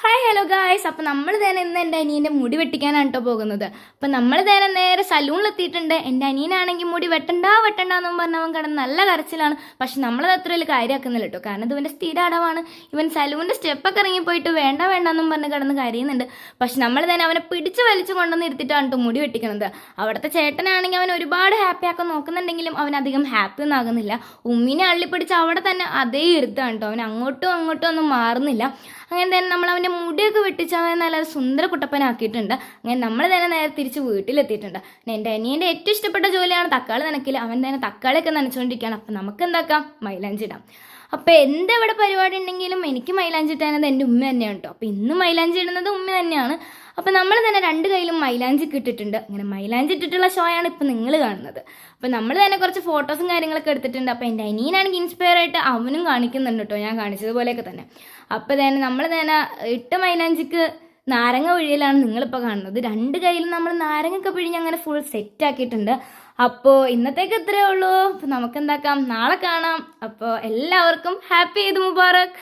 Hi hello guys. അപ്പം നമ്മൾ തന്നെ ഇന്ന് എൻ്റെ അനിയൻ്റെ മുടി വെട്ടിക്കാനാണ് കേട്ടോ പോകുന്നത്. അപ്പം നമ്മൾ തന്നെ നേരെ സലൂണിലെത്തിയിട്ടുണ്ട്. എൻ്റെ അനിയനാണെങ്കിൽ മുടി വെട്ടണ്ടെന്നും പറഞ്ഞ് അവൻ കിടന്ന് നല്ല കരച്ചിലാണ്. പക്ഷെ നമ്മളത് അത്ര വലിയ കാര്യമാക്കുന്നില്ല കേട്ടോ, കാരണം ഇത് ഇവൻ്റെ സ്ഥിര അടവാണ്. ഇവൻ സലൂണിൻ്റെ സ്റ്റെപ്പൊക്കെ ഇറങ്ങിപ്പോയിട്ട് വേണ്ടെന്നും പറഞ്ഞ് കിടന്ന് കരയുന്നുണ്ട്. പക്ഷെ നമ്മൾ തന്നെ അവനെ പിടിച്ച് വലിച്ചു കൊണ്ടുവന്ന് ഇരുത്തിയിട്ടാണ് കേട്ടോ മുടി വെട്ടിക്കുന്നത്. അവിടുത്തെ ചേട്ടനാണെങ്കിൽ അവൻ ഒരുപാട് ഹാപ്പി ആക്കാൻ നോക്കുന്നുണ്ടെങ്കിലും അവൻ അധികം ഹാപ്പി ഒന്നും ആകുന്നില്ല. ഉമ്മീനെ അള്ളിപ്പിടിച്ച് അവിടെ തന്നെ അതേ ഇരുത്താണ് കേട്ടോ, അവൻ അങ്ങോട്ടും ഒന്നും മാറുന്നില്ല. അങ്ങനെ തന്നെ നമ്മൾ അവൻ്റെ മുടിയൊക്കെ വെട്ടിച്ച് അവൻ നല്ല സുന്ദര കുട്ടപ്പനാക്കിയിട്ടുണ്ട്. അങ്ങനെ നമ്മൾ തന്നെ നേരെ തിരിച്ച് വീട്ടിലെത്തിയിട്ടുണ്ട്. എൻ്റെ അനിയൻ്റെ ഏറ്റവും ഇഷ്ടപ്പെട്ട ജോലിയാണ് തക്കാളി നനയ്ക്കൽ. അവൻ തന്നെ തക്കാളിയൊക്കെ നനച്ചുകൊണ്ടിരിക്കുകയാണ്. അപ്പം നമുക്ക് എന്താക്കാം, മൈലാഞ്ചി ഇടാം. അപ്പം എന്തെവിടെ പരിപാടി ഉണ്ടെങ്കിലും എനിക്ക് മൈലാഞ്ചി ഇട്ടാനത് എൻ്റെ ഉമ്മ തന്നെയാണ് കേട്ടോ. അപ്പം ഇന്ന് മൈലാഞ്ചി ഇടുന്നത് ഉമ്മ തന്നെയാണ്. അപ്പം നമ്മൾ തന്നെ രണ്ട് കയ്യിലും മൈലാഞ്ചി ഇട്ടിട്ടുണ്ട്. അങ്ങനെ മൈലാഞ്ചി ഇട്ടിട്ടുള്ള ഷോയാണ് ഇപ്പം നിങ്ങൾ കാണുന്നത്. അപ്പം നമ്മൾ തന്നെ കുറച്ച് ഫോട്ടോസും കാര്യങ്ങളൊക്കെ എടുത്തിട്ടുണ്ട്. അപ്പം എൻ്റെ അനിയനാണെങ്കിൽ ഇൻസ്പയർ ആയിട്ട് അവനും കാണിക്കുന്നുണ്ട് കേട്ടോ, ഞാൻ കാണിച്ചതുപോലെയൊക്കെ തന്നെ. അപ്പം തന്നെ നമ്മൾ തന്നെ ഇട്ട മൈലാഞ്ചിക്ക് നാരങ്ങ പിഴിയലാണ് നിങ്ങളിപ്പോൾ കാണുന്നത്. രണ്ട് കയ്യിലും നമ്മൾ നാരങ്ങയൊക്കെ പിഴിഞ്ഞ് അങ്ങനെ ഫുൾ സെറ്റ് ആക്കിയിട്ടുണ്ട്. അപ്പോൾ ഇന്നത്തേക്ക് ഇത്രയേ ഉള്ളൂ. അപ്പോൾ നമുക്ക് എന്താക്കാം, നാളെ കാണാം. അപ്പോൾ എല്ലാവർക്കും ഹാപ്പി ഈദ് മുബാറക്.